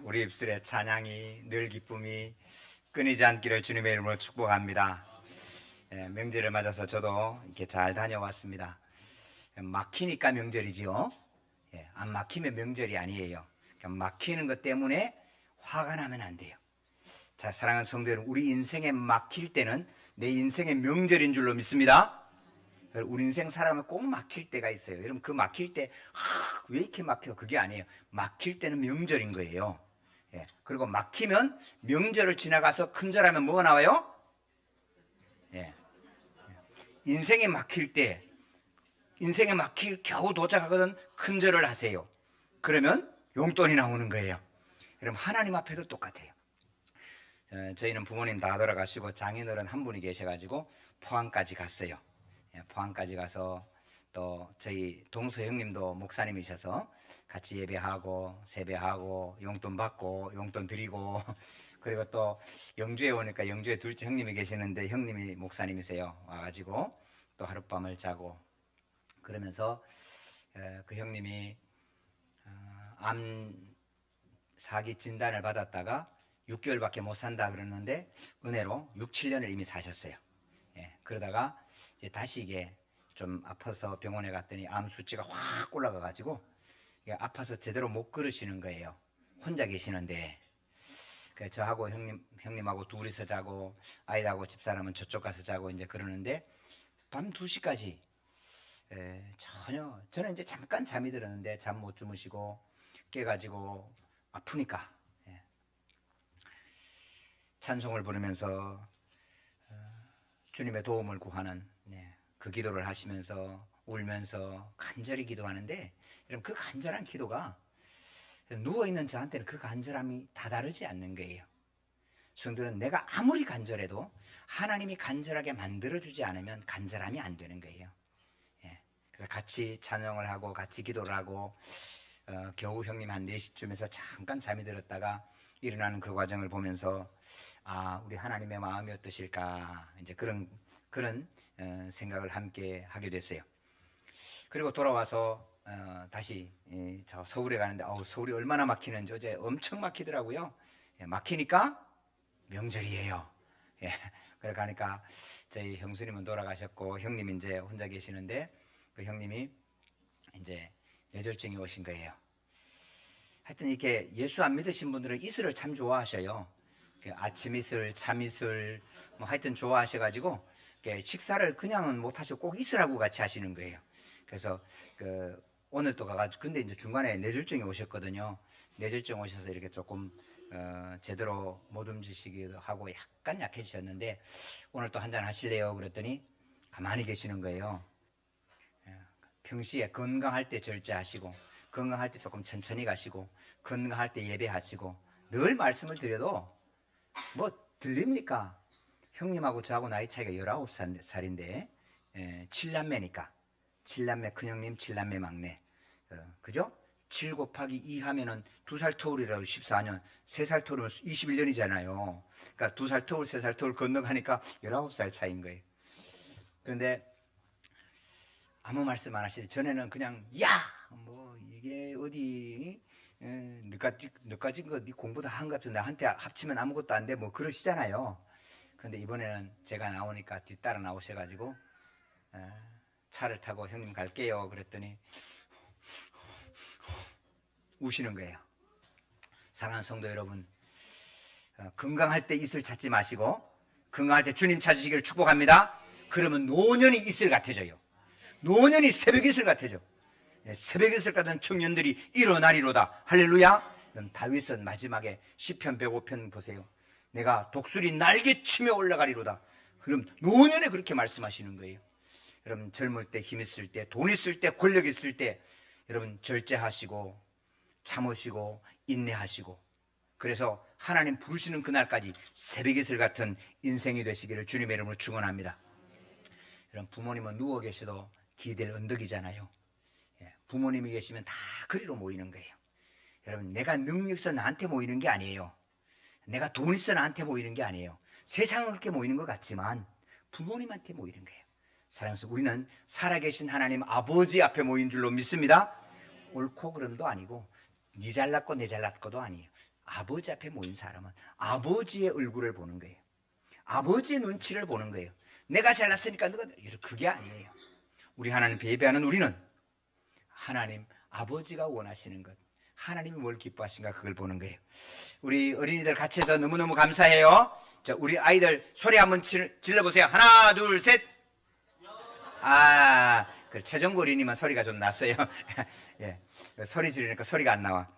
우리 입술에 찬양이 늘 기쁨이 끊이지 않기를 주님의 이름으로 축복합니다. 명절을 맞아서 저도 이렇게 잘 다녀왔습니다. 막히니까 명절이지요. 안 막히면 명절이 아니에요. 그러니까 막히는 것 때문에 화가 나면 안 돼요. 자, 사랑하는 성도 여러분, 우리 인생에 막힐 때는 내 인생의 명절인 줄로 믿습니다. 우리 인생 살아가면 꼭 막힐 때가 있어요. 여러분, 그 막힐 때 왜 이렇게 막혀? 그게 아니에요. 막힐 때는 명절인 거예요. 그리고 막히면 명절을 지나가서 큰절하면 뭐가 나와요? 인생에 막힐 때, 인생에 막힐 겨우 도착하거든 큰절을 하세요. 그러면 용돈이 나오는 거예요. 여러분, 하나님 앞에도 똑같아요. 저희는 부모님 다 돌아가시고 장인어른 한 분이 계셔가지고 포항까지 갔어요. 포항까지 가서 또 저희 동서 형님도 목사님이셔서 같이 예배하고 세배하고 용돈 받고 용돈 드리고 그리고 또 영주에 오니까 영주에 둘째 형님이 계시는데 형님이 목사님이세요. 와가지고 또 하룻밤을 자고 그러면서 그 형님이 암 사기 진단을 받았다가 6개월밖에 못 산다 그러는데 은혜로 6, 7년을 이미 사셨어요. 그러다가 이제 다시 이게 좀 아파서 병원에 갔더니 암 수치가 확 올라가가지고 아파서 제대로 못 걸으시는 거예요. 혼자 계시는데 저하고 형님하고 둘이서 자고 아이하고 집사람은 저쪽 가서 자고 이제 그러는데 밤 2시까지 전혀 저는 이제 잠깐 잠이 들었는데 잠 못 주무시고 깨가지고 아프니까 찬송을 부르면서 주님의 도움을 구하는 그 기도를 하시면서 울면서 간절히 기도하는데 여러분 그 간절한 기도가 누워있는 저한테는 그 간절함이 다다르지 않는 거예요. 성도는 내가 아무리 간절해도 하나님이 간절하게 만들어주지 않으면 간절함이 안 되는 거예요. 그래서 같이 찬양을 하고 같이 기도를 하고 겨우 형님 한 4시쯤에서 잠깐 잠이 들었다가 일어나는 그 과정을 보면서 우리 하나님의 마음이 어떠실까 이제 그런 생각을 함께 하게 됐어요. 그리고 돌아와서 다시 저 서울에 가는데 서울이 얼마나 막히는지 어제 엄청 막히더라고요. 막히니까 명절이에요. 그래 가니까 저희 형수님은 돌아가셨고 형님이 이제 혼자 계시는데 그 형님이 이제 뇌졸중이 오신 거예요. 하여튼 이렇게 예수 안 믿으신 분들은 이슬을 참 좋아하셔요. 아침 이슬, 참 이슬, 뭐 하여튼 좋아하셔가지고 식사를 그냥은 못 하시고 꼭 이슬하고 같이 하시는 거예요. 그래서 오늘 또 가가지고 근데 이제 중간에 뇌졸중이 오셨거든요. 뇌졸중 오셔서 이렇게 조금 제대로 못 움직이기도 하고 약간 약해지셨는데 오늘 또 한잔 하실래요? 그랬더니 가만히 계시는 거예요. 평시에 건강할 때 절제하시고 건강할 때 조금 천천히 가시고 건강할 때 예배하시고 늘 말씀을 드려도 뭐 들립니까? 형님하고 저하고 나이 차이가 19살인데 7남매니까 7남매 큰형님 7남매 막내 그죠? 7 곱하기 2 하면은 2살 터울이라고 14년 3살 터울이면 21년이잖아요. 그러니까 2살 터울 3살 터울 건너가니까 19살 차이인 거예요. 그런데 아무 말씀 안 하시더니 전에는 그냥 뭐 이게 어디 너까지 네 공부 다 한 거 없어 나한테 합치면 아무것도 안 돼 뭐 그러시잖아요. 근데 이번에는 제가 나오니까 뒤따라 나오셔가지고 차를 타고 형님 갈게요 그랬더니 우시는 거예요. 사랑하는 성도 여러분, 건강할 때 이슬 찾지 마시고 건강할 때 주님 찾으시기를 축복합니다. 그러면 노년이 이슬 같아져요. 노년이 새벽 이슬 같아져. 새벽 이슬 같은 청년들이 일어나리로다. 할렐루야. 다윗은 마지막에 시편 105편 보세요. 내가 독수리 날개치며 올라가리로다. 그럼 노년에 그렇게 말씀하시는 거예요. 여러분 젊을 때 힘 있을 때 돈 있을 때 권력 있을 때 여러분 절제하시고 참으시고 인내하시고 그래서 하나님 부르시는 그날까지 새벽 이슬 같은 인생이 되시기를 주님의 이름으로 축원합니다. 여러분 부모님은 누워 계셔도 기댈 언덕이잖아요. 부모님이 계시면 다 그리로 모이는 거예요. 여러분 내가 능력 있어 나한테 모이는 게 아니에요. 내가 돈 있어 나한테 모이는 게 아니에요. 세상은 그렇게 모이는 것 같지만 부모님한테 모이는 거예요. 사랑해서 우리는 살아계신 하나님 아버지 앞에 모인 줄로 믿습니다. 옳고 그름도 아니고 니 잘났고 내 잘났고도 아니에요. 아버지 앞에 모인 사람은 아버지의 얼굴을 보는 거예요. 아버지의 눈치를 보는 거예요. 내가 잘났으니까 너가, 그게 아니에요. 우리 하나님 예배하는 우리는 하나님 아버지가 원하시는 것, 하나님이 뭘 기뻐하신가 그걸 보는 거예요. 우리 어린이들 같이 해서 너무너무 감사해요. 자, 우리 아이들 소리 한번 질러보세요. 하나 둘 셋. 그 최정구 어린이만 소리가 좀 났어요. 예, 소리 지르니까 소리가 안 나와.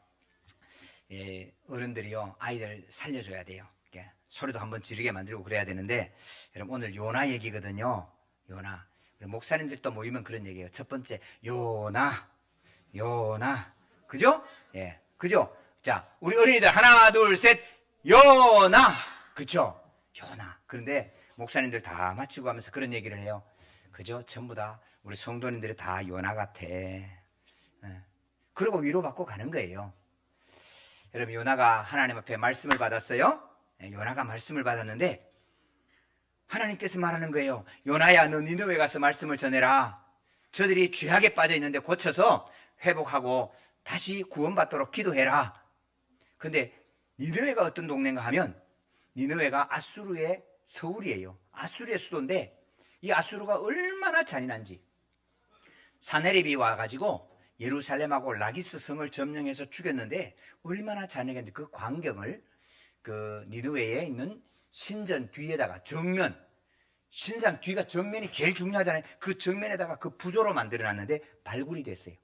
예, 어른들이요 아이들 살려줘야 돼요. 예, 소리도 한번 지르게 만들고 그래야 되는데, 여러분 오늘 요나 얘기거든요. 요나. 우리 목사님들도 모이면 그런 얘기예요. 첫 번째 요나, 요나, 그죠? 예, 그죠? 자, 우리 어린이들 하나 둘 셋. 요나, 그죠? 요나. 그런데 목사님들 다 마치고 하면서 그런 얘기를 해요. 그죠? 전부 다 우리 성도님들이 다 요나 같아. 예. 그리고 위로받고 가는 거예요. 여러분 요나가 하나님 앞에 말씀을 받았어요. 요나가 말씀을 받았는데 하나님께서 말하는 거예요. 요나야, 너 니느웨 가서 말씀을 전해라. 저들이 죄악에 빠져 있는데 고쳐서 회복하고 다시 구원받도록 기도해라. 근데 니느웨가 어떤 동네인가 하면 니느웨가 아수르의 서울이에요. 아수르의 수도인데 이 아수르가 얼마나 잔인한지, 사네립이 와가지고 예루살렘하고 라기스 성을 점령해서 죽였는데 얼마나 잔인했는데 그 광경을 그 니느웨에 있는 신전 뒤에다가 정면, 신상 뒤가 정면이 제일 중요하잖아요. 그 정면에다가 그 부조로 만들어놨는데 발굴이 됐어요.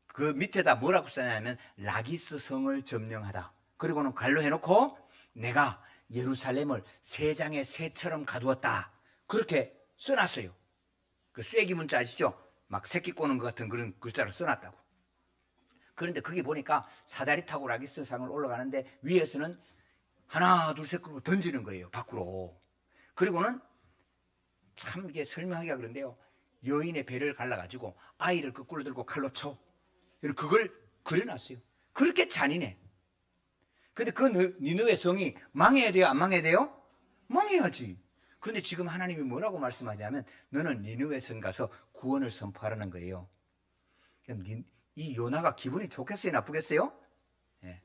그 밑에다 뭐라고 써냐면 라기스 성을 점령하다. 그리고는 갈로 해놓고 내가 예루살렘을 새 장의 새처럼 가두었다. 그렇게 써놨어요. 그 쐐기 문자 아시죠? 막 새끼 꼬는 것 같은 그런 글자로 써놨다고. 그런데 거기 보니까 사다리 타고 라기스 상을 올라가는데 위에서는 하나 둘 셋 그러고 던지는 거예요, 밖으로. 그리고는 참 이게 설명하기가 그런데요, 여인의 배를 갈라가지고 아이를 거꾸로 들고 칼로 쳐. 그걸 그려놨어요. 그렇게 잔인해. 근데 그 니느웨 성이 망해야 돼요, 안 망해야 돼요? 망해야지. 근데 지금 하나님이 뭐라고 말씀하냐면 너는 니느웨 성 가서 구원을 선포하라는 거예요. 이 요나가 기분이 좋겠어요, 나쁘겠어요? 예.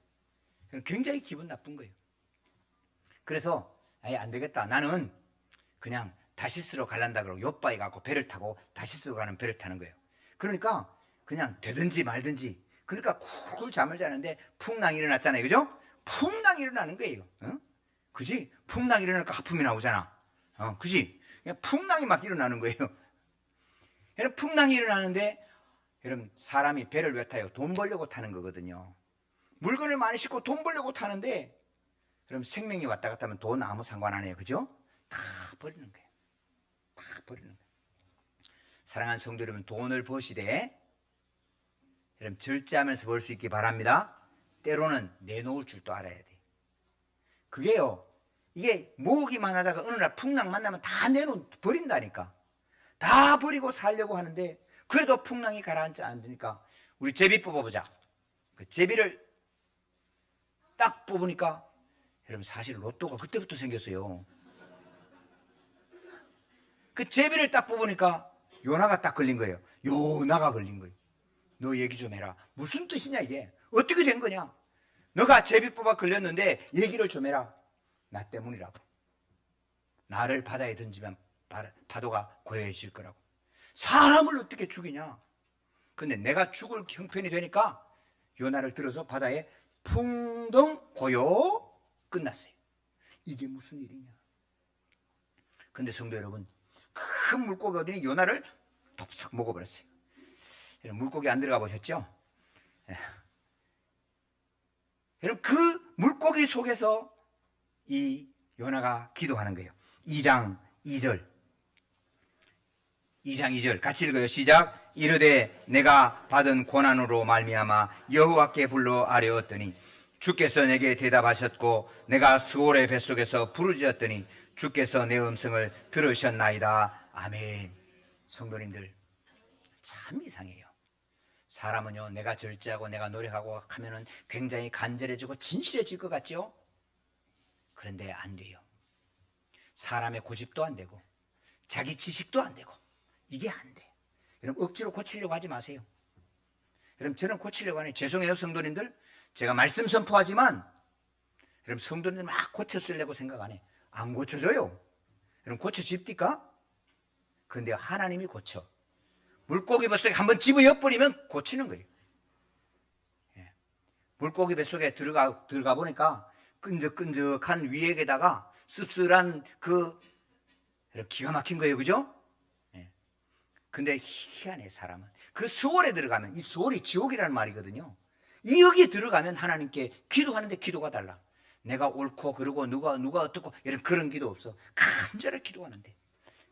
굉장히 기분 나쁜 거예요. 그래서 아예 안 되겠다. 나는 그냥 다시스로 갈란다 그러고 요바에 가고 배를 타고 다시스로 가는 배를 타는 거예요. 그러니까 그냥 되든지 말든지. 그러니까 쿨쿨 잠을 자는데 풍랑이 일어났잖아요, 그죠? 풍랑이 일어나는 거예요. 어? 그지? 풍랑이 일어나니까 하품이 나오잖아. 그지? 그냥 풍랑이 막 일어나는 거예요. 여러분 풍랑이 일어나는데 여러분 사람이 배를 왜 타요? 돈 벌려고 타는 거거든요. 물건을 많이 싣고 돈 벌려고 타는데 그럼 생명이 왔다 갔다 하면 돈 아무 상관 안 해요, 그죠? 다 버리는 거예요. 다 버리는 거예요. 사랑하는 성도 여러분, 돈을 버시되 여러분 절제하면서 벌 수 있기 바랍니다. 때로는 내놓을 줄도 알아야 돼. 그게요, 이게 모으기만 하다가 어느 날 풍랑 만나면 다 버린다니까. 다 버리고 살려고 하는데 그래도 풍랑이 가라앉지 않으니까 우리 제비 뽑아보자. 그 제비를 딱 뽑으니까 여러분 사실 로또가 그때부터 생겼어요. 그 제비를 딱 뽑으니까 요나가 딱 걸린 거예요. 요나가 걸린 거예요. 너 얘기 좀 해라. 무슨 뜻이냐 이게. 어떻게 된 거냐. 너가 제비 뽑아 걸렸는데 얘기를 좀 해라. 나 때문이라고. 나를 바다에 던지면 파도가 고요해질 거라고. 사람을 어떻게 죽이냐. 근데 내가 죽을 형편이 되니까 요나를 들어서 바다에 풍덩 고요 끝났어요. 이게 무슨 일이냐. 근데 성도 여러분, 큰 물고기 어디니 요나를 덥석 먹어버렸어요. 여러분 물고기 안 들어가 보셨죠? 여러분 그 물고기 속에서 이 요나가 기도하는 거예요. 2장 2절 같이 읽어요. 시작. 이르되 내가 받은 고난으로 말미암아 여호와께 불러 아뢰었더니 주께서 내게 대답하셨고 내가 스올의 뱃속에서 부르짖었더니 주께서 내 음성을 들으셨나이다. 아멘. 성도님들 참 이상해요. 사람은요, 내가 절제하고 내가 노력하고 하면은 굉장히 간절해지고 진실해질 것 같죠? 그런데 안 돼요. 사람의 고집도 안 되고 자기 지식도 안 되고 이게 안 돼. 여러분 억지로 고치려고 하지 마세요. 여러분 저는 고치려고 하니 죄송해요 성도님들. 제가 말씀 선포하지만 여러분 성도들 막 고쳐쓰려고 생각 안 해. 안 고쳐져요. 여러분 고쳐집니까? 그런데 하나님이 고쳐. 물고기 뱃속에 한번 집어엿버리면 고치는 거예요. 예. 물고기 뱃속에 들어가 보니까 끈적끈적한 위액에다가 씁쓸한 기가 막힌 거예요. 그죠? 예. 근데 희한해 사람은. 그 수월에 들어가면, 이 수월이 지옥이라는 말이거든요. 이 여기에 들어가면 하나님께 기도하는데 기도가 달라. 내가 옳고 그러고 누가 어떻고 이런 그런 기도 없어. 간절히 기도하는데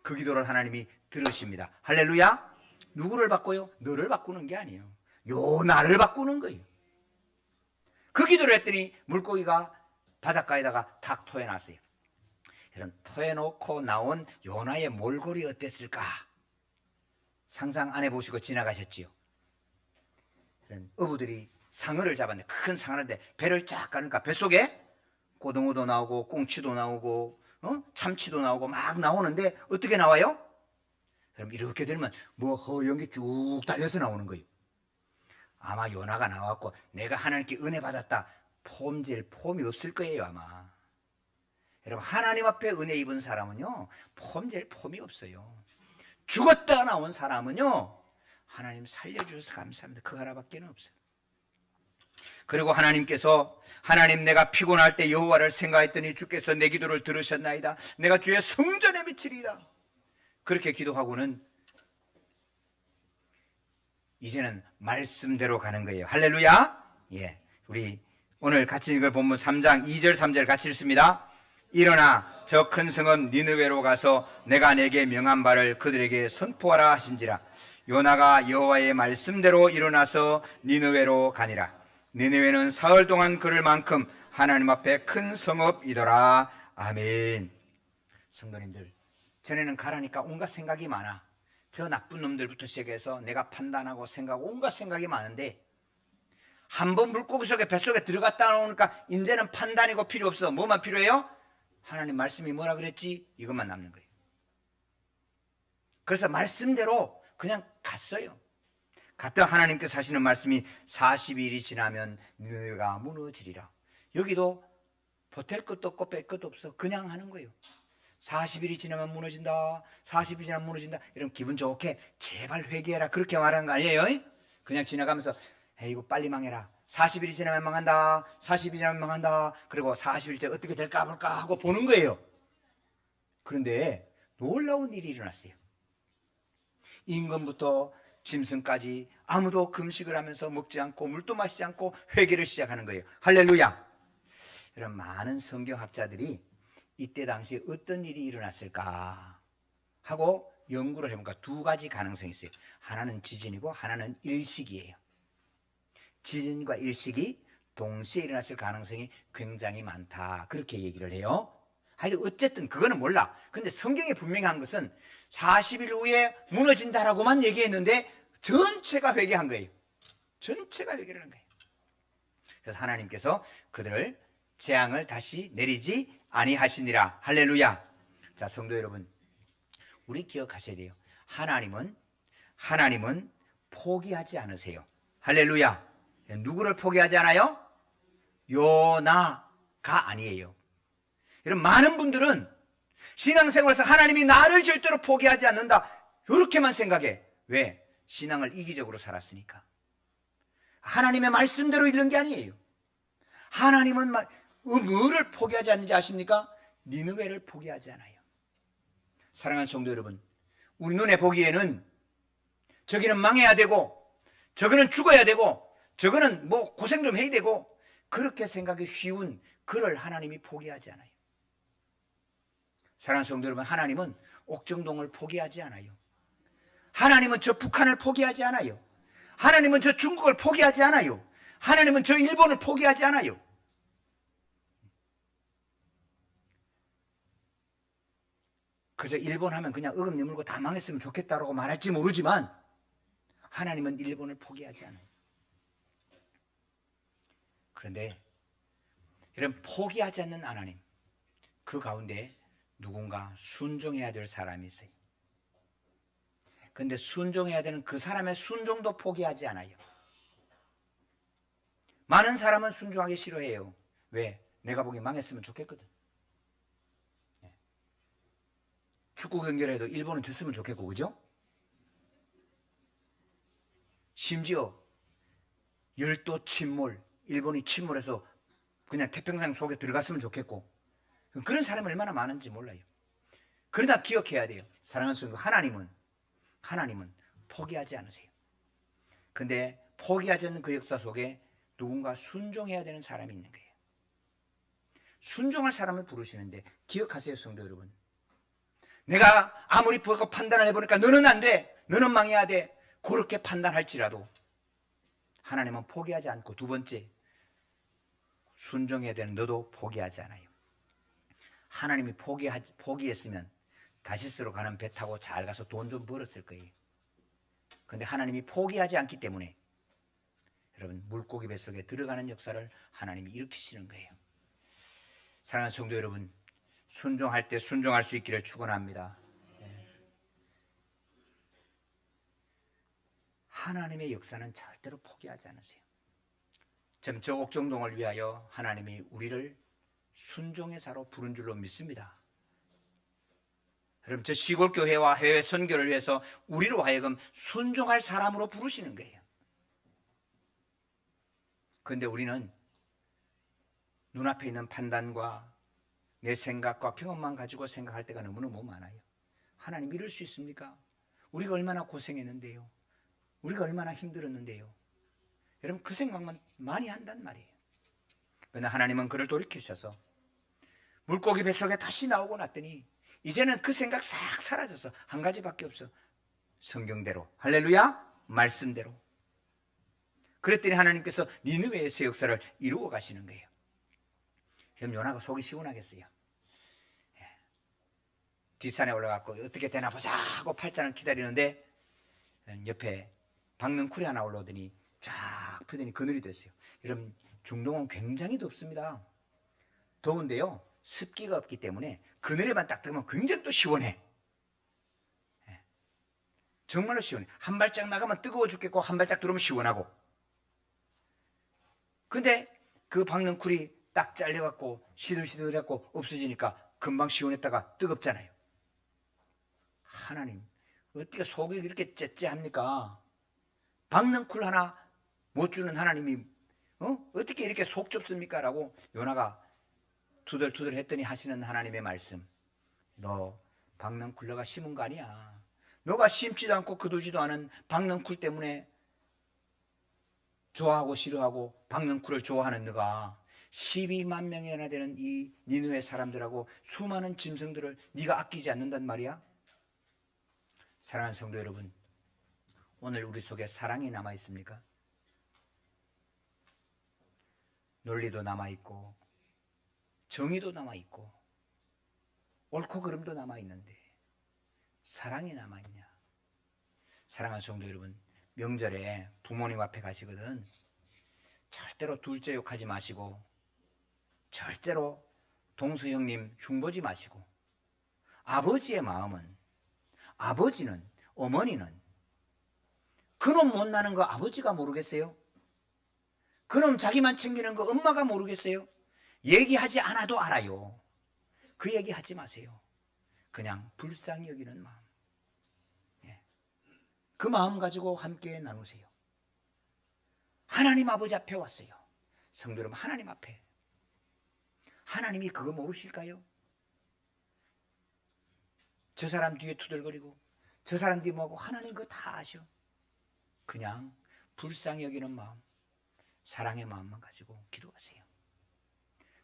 그 기도를 하나님이 들으십니다. 할렐루야. 누구를 바꿔요? 너를 바꾸는 게 아니에요. 요나를 바꾸는 거예요. 그 기도를 했더니 물고기가 바닷가에다가 탁 토해놨어요. 이런 토해놓고 나온 요나의 몰골이 어땠을까? 상상 안 해보시고 지나가셨지요. 이런 어부들이 상어를 잡았는데, 큰 상어인데 배를 쫙 가니까 뱃속에 고등어도 나오고 꽁치도 나오고 참치도 나오고 막 나오는데 어떻게 나와요? 그럼 이렇게 되면 뭐 허연 게 쭉 달려서 나오는 거예요. 아마 요나가 나왔고 내가 하나님께 은혜 받았다 폼이 없을 거예요 아마. 여러분 하나님 앞에 은혜 입은 사람은요 폼이 없어요. 죽었다 나온 사람은요 하나님 살려주셔서 감사합니다. 그 하나밖에 없어요. 그리고 하나님께서 하나님 내가 피곤할 때 여호와를 생각했더니 주께서 내 기도를 들으셨나이다. 내가 주의 성전에 미치리이다. 그렇게 기도하고는 이제는 말씀대로 가는 거예요. 할렐루야. 예, 우리 오늘 같이 읽을 본문 3장 2절 3절 같이 읽습니다. 일어나 저 큰 성읍 니느웨로 가서 내가 내게 명한 바를 그들에게 선포하라 하신지라. 요나가 여호와의 말씀대로 일어나서 니느웨로 가니라. 니느웨는 사흘 동안 걸을 만큼 하나님 앞에 큰 성읍이더라. 아멘. 성도님들, 전에는 가라니까 온갖 생각이 많아. 저 나쁜 놈들부터 시작해서 내가 판단하고 생각하고 온갖 생각이 많은데 한번 물고기 속에 뱃속에 들어갔다 나오니까 이제는 판단이고 필요 없어. 뭐만 필요해요? 하나님 말씀이 뭐라 그랬지? 이것만 남는 거예요. 그래서 말씀대로 그냥 갔어요. 갔다 하나님께서 하시는 말씀이 40일이 지나면 너희가 무너지리라. 여기도 보탤 것도 없고 뺄 것도 없어. 그냥 하는 거예요. 40일이 지나면 무너진다. 40일이 지나면 무너진다. 이러면 기분 좋게 제발 회개해라. 그렇게 말하는 거 아니에요? 그냥 지나가면서 이거 빨리 망해라. 40일이 지나면 망한다. 40일이 지나면 망한다. 그리고 40일째 어떻게 될까 볼까 하고 보는 거예요. 그런데 놀라운 일이 일어났어요. 임금부터 짐승까지 아무도 금식을 하면서 먹지 않고 물도 마시지 않고 회개를 시작하는 거예요. 할렐루야. 이런 많은 성경학자들이 이때 당시 어떤 일이 일어났을까 하고 연구를 해보니까 두 가지 가능성이 있어요. 하나는 지진이고 하나는 일식이에요. 지진과 일식이 동시에 일어났을 가능성이 굉장히 많다. 그렇게 얘기를 해요. 하여튼 어쨌든 그거는 몰라. 근데 성경에 분명히 한 것은 40일 후에 무너진다라고만 얘기했는데 전체가 회개한 거예요. 전체가 회개를 한 거예요. 그래서 하나님께서 그들을 재앙을 다시 내리지 아니하시니라. 할렐루야. 자, 성도 여러분, 우리 기억하셔야 돼요. 하나님은 포기하지 않으세요. 할렐루야. 누구를 포기하지 않아요? 요나가 아니에요. 여러분, 많은 분들은 신앙생활에서 하나님이 나를 절대로 포기하지 않는다, 이렇게만 생각해. 왜? 신앙을 이기적으로 살았으니까. 하나님의 말씀대로 이런 게 아니에요. 하나님은 뭐를 포기하지 않는지 아십니까? 니느웨를 포기하지 않아요. 사랑하는 성도 여러분, 우리 눈에 보기에는 저기는 망해야 되고 저거는 죽어야 되고 저거는 뭐 고생 좀 해야 되고 그렇게 생각이 쉬운 그를 하나님이 포기하지 않아요. 사랑하는 성도 여러분, 하나님은 옥정동을 포기하지 않아요. 하나님은 저 북한을 포기하지 않아요. 하나님은 저 중국을 포기하지 않아요. 하나님은 저 일본을 포기하지 않아요. 그저 일본 하면 그냥 어금니 물고 다 망했으면 좋겠다라고 말할지 모르지만 하나님은 일본을 포기하지 않아요. 그런데 이런 포기하지 않는 하나님, 그 가운데 누군가 순종해야 될 사람이 있어요. 그런데 순종해야 되는 그 사람의 순종도 포기하지 않아요. 많은 사람은 순종하기 싫어해요. 왜? 내가 보기 망했으면 좋겠거든. 축구 경기를 해도 일본은 졌으면 좋겠고, 그죠? 심지어 열도 침몰, 일본이 침몰해서 그냥 태평양 속에 들어갔으면 좋겠고, 그런 사람이 얼마나 많은지 몰라요. 그러나 기억해야 돼요. 사랑하는 성도, 하나님은 포기하지 않으세요. 근데 포기하지 않는 그 역사 속에 누군가 순종해야 되는 사람이 있는 거예요. 순종할 사람을 부르시는데, 기억하세요, 성도 여러분. 내가 아무리 보고 판단을 해보니까 너는 안 돼, 너는 망해야 돼, 그렇게 판단할지라도 하나님은 포기하지 않고, 두 번째, 순종해야 되는 너도 포기하지 않아요. 하나님이 포기했으면 다시스로 가는 배 타고 잘 가서 돈 좀 벌었을 거예요. 근데 하나님이 포기하지 않기 때문에 여러분, 물고기 뱃속에 들어가는 역사를 하나님이 일으키시는 거예요. 사랑하는 성도 여러분, 순종할 때 순종할 수 있기를 축원합니다. 하나님의 역사는 절대로 포기하지 않으세요. 저 옥정동을 위하여 하나님이 우리를 순종의 자로 부른 줄로 믿습니다. 여러분, 저 시골 교회와 해외 선교를 위해서 우리로 하여금 순종할 사람으로 부르시는 거예요. 그런데 우리는 눈앞에 있는 판단과 내 생각과 경험만 가지고 생각할 때가 너무너무 많아요. 하나님 이럴 수 있습니까? 우리가 얼마나 고생했는데요. 우리가 얼마나 힘들었는데요. 여러분, 그 생각만 많이 한단 말이에요. 그러나 하나님은 그를 돌이키셔서 물고기 뱃속에 다시 나오고 났더니 이제는 그 생각 싹 사라져서 한 가지밖에 없어. 성경대로, 할렐루야, 말씀대로. 그랬더니 하나님께서 니느웨에서 역사를 이루어 가시는 거예요. 그럼 요나가 속이 시원하겠어요. 뒷산에 올라갔고 어떻게 되나 보자 하고 팔짱을 기다리는데 옆에 박능쿨이 하나 올라오더니 쫙 펴더니 그늘이 됐어요. 여러분, 중동은 굉장히 덥습니다. 더운데요, 습기가 없기 때문에 그늘에만 딱 들면 굉장히 또 시원해. 정말로 시원해. 한 발짝 나가면 뜨거워 죽겠고 한 발짝 들어오면 시원하고. 근데 그 박능쿨이 딱 잘려갖고 시들시들해갖고 없어지니까 금방 시원했다가 뜨겁잖아요. 하나님, 어떻게 속이 이렇게 째째합니까? 박능쿨 하나 못 주는 하나님이 어떻게 이렇게 속 좁습니까? 라고 요나가 투덜투덜 했더니 하시는 하나님의 말씀, 너 박능쿨 너가 심은 거 아니야. 너가 심지도 않고 거두지도 않은 박능쿨 때문에 좋아하고 싫어하고 박능쿨을 좋아하는 너가 12만 명이나 되는 이 니느웨 사람들하고 수많은 짐승들을 네가 아끼지 않는단 말이야. 사랑하는 성도 여러분, 오늘 우리 속에 사랑이 남아있습니까? 논리도 남아있고 정의도 남아있고 옳고 그름도 남아있는데 사랑이 남아있냐? 사랑하는 성도 여러분, 명절에 부모님 앞에 가시거든 절대로 둘째 욕하지 마시고 절대로 동수 형님 흉보지 마시고, 아버지의 마음은, 아버지는, 어머니는 그놈 못나는 거 아버지가 모르겠어요? 그놈 자기만 챙기는 거 엄마가 모르겠어요? 얘기하지 않아도 알아요. 그 얘기 하지 마세요. 그냥 불쌍히 여기는 마음, 그 마음 가지고 함께 나누세요. 하나님 아버지 앞에 왔어요. 성도 여러분, 하나님 앞에. 하나님이 그거 모르실까요? 저 사람 뒤에 투덜거리고 저 사람 뒤에 뭐하고 하나님 그거 다 아셔. 그냥 불쌍히 여기는 마음, 사랑의 마음만 가지고 기도하세요.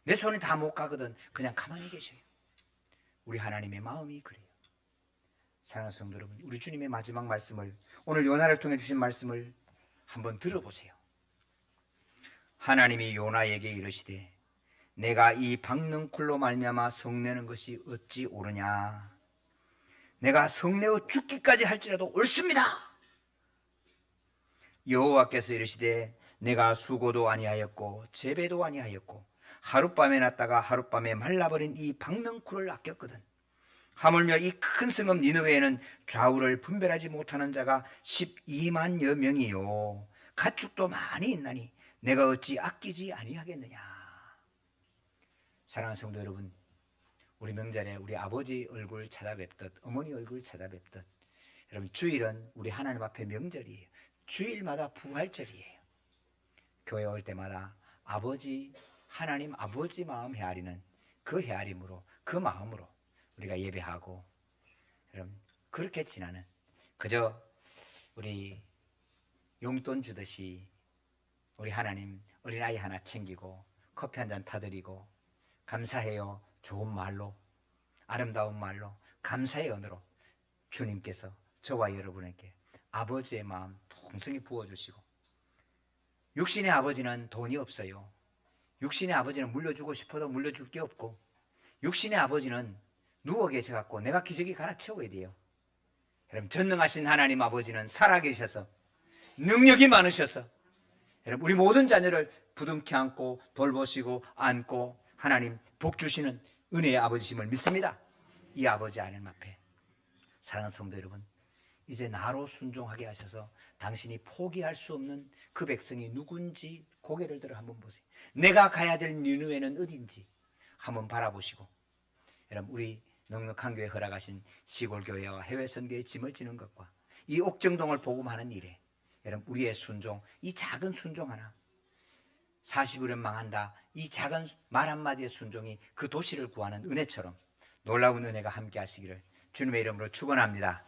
내 손이 다 못 가거든 그냥 가만히 계셔요. 우리 하나님의 마음이 그래요. 사랑하는 성도 여러분, 우리 주님의 마지막 말씀을, 오늘 요나를 통해 주신 말씀을 한번 들어보세요. 하나님이 요나에게 이르시되 내가 이 박능쿨로 말미암아 성내는 것이 어찌 옳으냐? 내가 성내어 죽기까지 할지라도 옳습니다. 여호와께서 이르시되 내가 수고도 아니하였고 재배도 아니하였고 하룻밤에 났다가 하룻밤에 말라버린 이 박능쿨을 아꼈거든. 하물며 이 큰 성읍 니느웨에는 좌우를 분별하지 못하는 자가 12만여 명이요 가축도 많이 있나니 내가 어찌 아끼지 아니하겠느냐. 사랑하는 성도 여러분, 우리 명절에 우리 아버지 얼굴 찾아뵙듯 어머니 얼굴 찾아뵙듯 여러분, 주일은 우리 하나님 앞에 명절이에요. 주일마다 부활절이에요. 교회 올 때마다 아버지, 하나님 아버지 마음 헤아리는 그 헤아림으로, 그 마음으로 우리가 예배하고, 여러분 그렇게 지나는, 그저 우리 용돈 주듯이 우리 하나님 어린아이 하나 챙기고 커피 한 잔 타드리고 감사해요 좋은 말로, 아름다운 말로, 감사의 언어로 주님께서 저와 여러분에게 아버지의 마음 풍성히 부어주시고, 육신의 아버지는 돈이 없어요. 육신의 아버지는 물려주고 싶어도 물려줄 게 없고, 육신의 아버지는 누워 계셔갖고 내가 기저귀 갈아 채워야 돼요. 여러분, 전능하신 하나님 아버지는 살아계셔서 능력이 많으셔서 여러분 우리 모든 자녀를 부둥켜 안고 돌보시고 안고 하나님 복 주시는 은혜의 아버지심을 믿습니다. 이 아버지 하나님 앞에 사랑하는 성도 여러분, 이제 나로 순종하게 하셔서 당신이 포기할 수 없는 그 백성이 누군지 고개를 들어 한번 보세요. 내가 가야 될 니느웨는 어딘지 한번 바라보시고, 여러분 우리 넉넉한 교회 허락하신 시골교회와 해외선교의 짐을 지는 것과 이 옥정동을 복음하는 일에 여러분 우리의 순종, 이 작은 순종 하나, 40일은 망한다, 이 작은 말 한마디의 순종이 그 도시를 구하는 은혜처럼 놀라운 은혜가 함께 하시기를 주님의 이름으로 축원합니다.